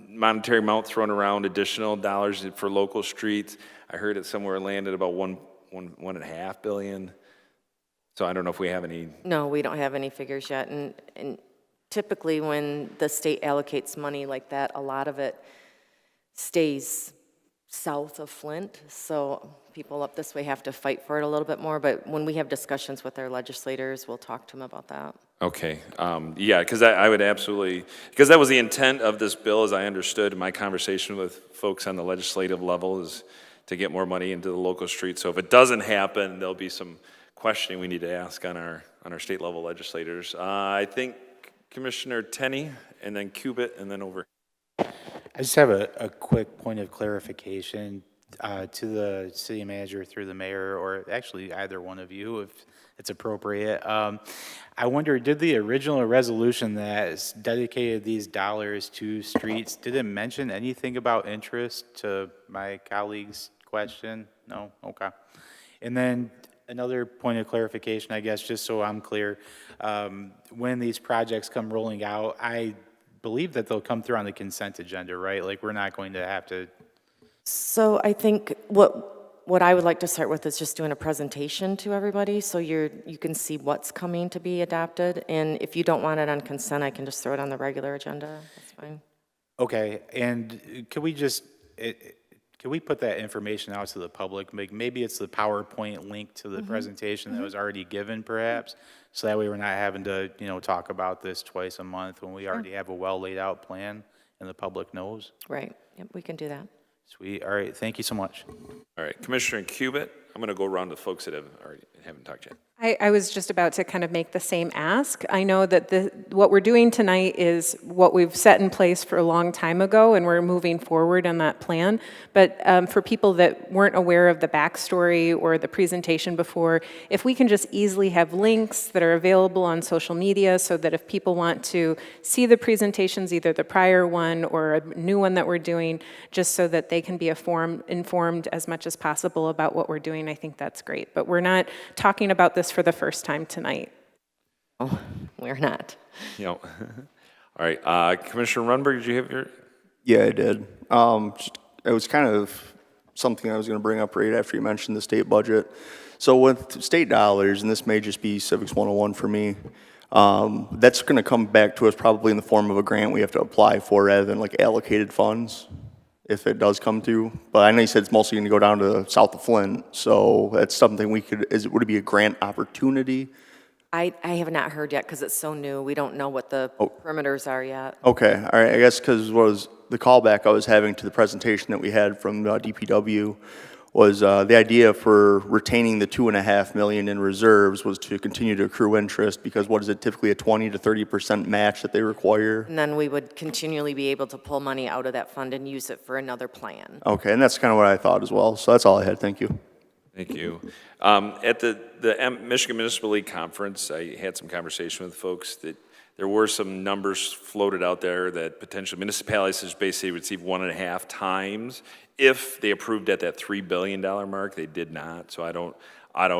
monetary amount thrown around, additional dollars for local streets. I heard it somewhere landed about $1.5 billion. So I don't know if we have any. No, we don't have any figures yet. And typically when the state allocates money like that, a lot of it stays south of Flint. So people up this way have to fight for it a little bit more. But when we have discussions with our legislators, we'll talk to them about that. Okay, yeah, because I would absolutely, because that was the intent of this bill, as I understood in my conversation with folks on the legislative level, is to get more money into the local streets. So if it doesn't happen, there'll be some questioning we need to ask on our state level legislators. I think Commissioner Tenney, and then Cubitt, and then over. I just have a quick point of clarification to the city manager through the mayor, or actually either one of you, if it's appropriate. I wonder, did the original resolution that dedicated these dollars to streets, did it mention anything about interest, to my colleague's question? No? Okay. And then another point of clarification, I guess, just so I'm clear, when these projects come rolling out, I believe that they'll come through on the consent agenda, right? Like, we're not going to have to. So I think what I would like to start with is just doing a presentation to everybody so you can see what's coming to be adopted. And if you don't want it on consent, I can just throw it on the regular agenda. That's fine. Okay, and can we just, can we put that information out to the public? Maybe it's the PowerPoint link to the presentation that was already given, perhaps, so that way we're not having to, talk about this twice a month when we already have a well laid out plan and the public knows. Right, yep, we can do that. Sweet, all right, thank you so much. All right, Commissioner Cubitt, I'm going to go around to folks that haven't talked yet. I was just about to kind of make the same ask. I know that what we're doing tonight is what we've set in place for a long time ago, and we're moving forward on that plan. But for people that weren't aware of the backstory or the presentation before, if we can just easily have links that are available on social media so that if people want to see the presentations, either the prior one or a new one that we're doing, just so that they can be informed as much as possible about what we're doing, I think that's great. But we're not talking about this for the first time tonight. Oh, we're not. All right, Commissioner Runberg, did you have your? Yeah, I did. It was kind of something I was going to bring up right after you mentioned the state budget. So with state dollars, and this may just be Civics 101 for me, that's going to come back to us probably in the form of a grant we have to apply for rather than like allocated funds. if it does come through. But I know you said it's mostly gonna go down to south of Flint, so that's something we could, would it be a grant opportunity? I have not heard yet because it's so new. We don't know what the perimeters are yet. Okay, all right, I guess because was the callback I was having to the presentation that we had from DPW was the idea for retaining the $2.5 million in reserves was to continue to accrue interest, because what is it, typically a 20 to 30% match that they require? And then we would continually be able to pull money out of that fund and use it for another plan. Okay, and that's kind of what I thought as well, so that's all I had, thank you. Thank you. At the Michigan Municipal League Conference, I had some conversation with folks that there were some numbers floated out there that potential municipalities just basically receive 1.5 times if they approved at that $3 billion mark. They did not, so I don't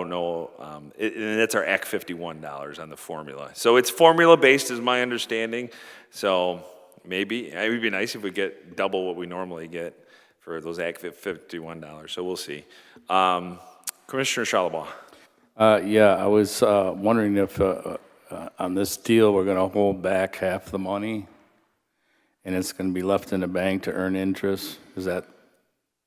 know. And that's our Act 51 dollars on the formula. So it's formula based, is my understanding. So maybe it would be nice if we get double what we normally get for those Act 51 dollars. So we'll see. Commissioner Schalaba. Yeah, I was wondering if on this deal we're going to hold back half the money and it's going to be left in the bank to earn interest. Is that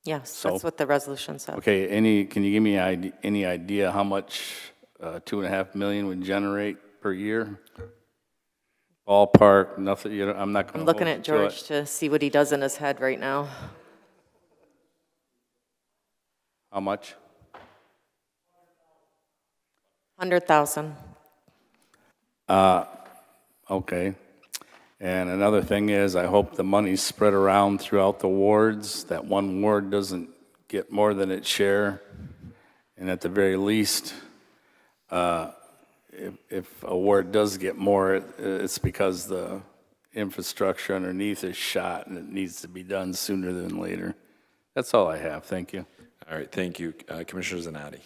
Yes, so? that's what the resolution said. Okay, can you give me any idea how much $2.5 million would generate per year? Ballpark, nothing, I'm not going to. I'm looking at George to see what he does in his head right now. How much? 100,000. Okay. And another thing is, I hope the money's spread around throughout the wards, that one ward doesn't get more than its share. And at the very least, if a ward does get more, it's because the infrastructure underneath is shot and it needs to be done sooner than later. That's all I have. Thank you. All right, thank you. Commissioner Zanotti.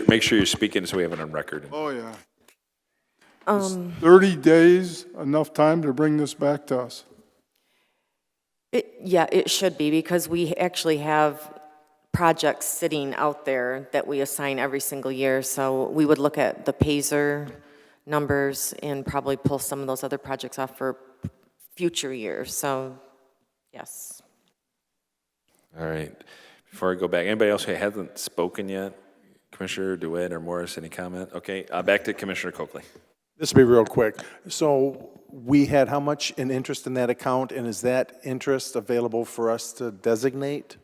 Make sure you're speaking so we have it on record. Oh, yeah. Is 30 days enough time to bring this back to us? Yeah, it should be, because we actually have projects sitting out there that we assign every single year. So we would look at the PASER numbers and probably pull some of those other projects off for future years. So, yes. All right. Before I go back, anybody else who hasn't spoken yet? Commissioner DeWitt or Morris, any comment? Okay, back to Commissioner Coakley. This will be real quick. So we had how much in interest in that account, and is that interest available for us to designate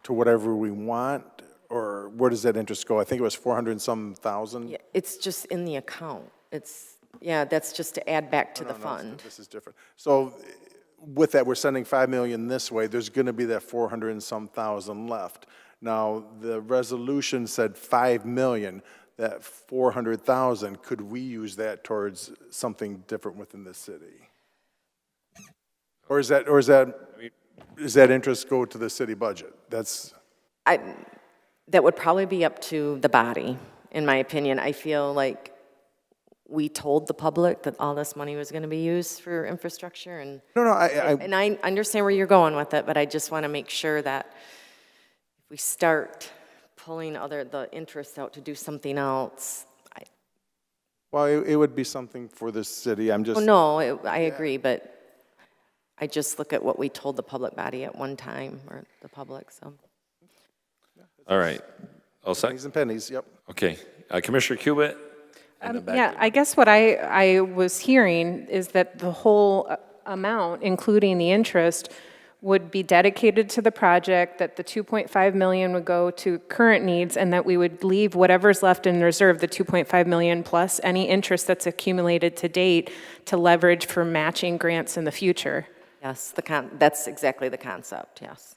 to whatever we want, or where does that interest go? I think it was 400 and some thousand. Yeah, it's just in the account. That's just to add back to the fund. This is different. So with that, we're sending $5 million this way. There's going to be that 400 and some thousand left. Now, the resolution said $5 million. That 400,000, could we use that towards something different within the city? Or does that interest go to the city budget? That would probably be up to the body, in my opinion. I feel like we told the public that all this money was going to be used for infrastructure, and and I understand where you're going with it, but I just want to make sure that if we start pulling the interest out to do something else. Well, it would be something for the city. I'm just. Oh, no, I agree, but I just look at what we told the public body at one time, or the public, so. All right. All set? Pennies and pennies, yep. Okay. Commissioner Cubitt? Yeah, I guess what I was hearing is that the whole amount, including the interest, would be dedicated to the project, that the $2.5 million would go to current needs, and that we would leave whatever's left in reserve, the $2.5 million plus any interest that's accumulated to date, to leverage for matching grants in the future. Yes, that's exactly the concept, yes.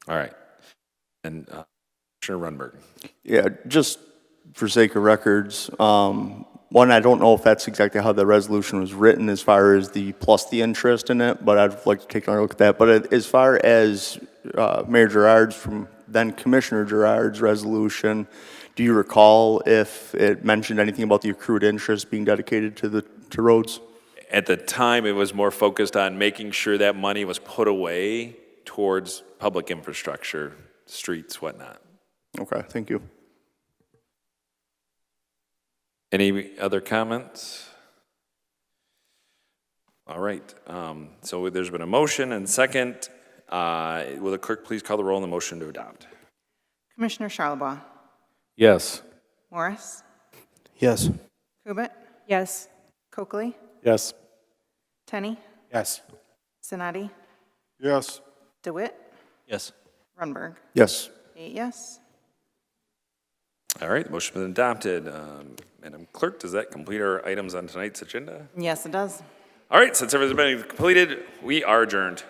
All right. And Commissioner Runberg. Yeah, just for sake of records, one, I don't know if that's exactly how the resolution was written as far as the plus the interest in it, but I'd like to take another look at that. But as far as Mayor Gerard's, from then Commissioner Gerard's resolution, do you recall if it mentioned anything about the accrued interest being dedicated to roads? At the time, it was more focused on making sure that money was put away towards public infrastructure, streets, whatnot. Okay, thank you. Any other comments? All right, so there's been a motion and second. Will the clerk please call the roll on the motion to adopt? Commissioner Charlebois, Yes. Morris, Yes. Kubit, Yes. Coakley, Yes. Tenney, Yes. Sinati, Yes. DeWitt, Yes. Runberg. Yes. 8 yes. All right, the motion's been adopted. Madam Clerk, does that complete our items on tonight's agenda? Yes, it does. All right, since everything's been completed, we are adjourned.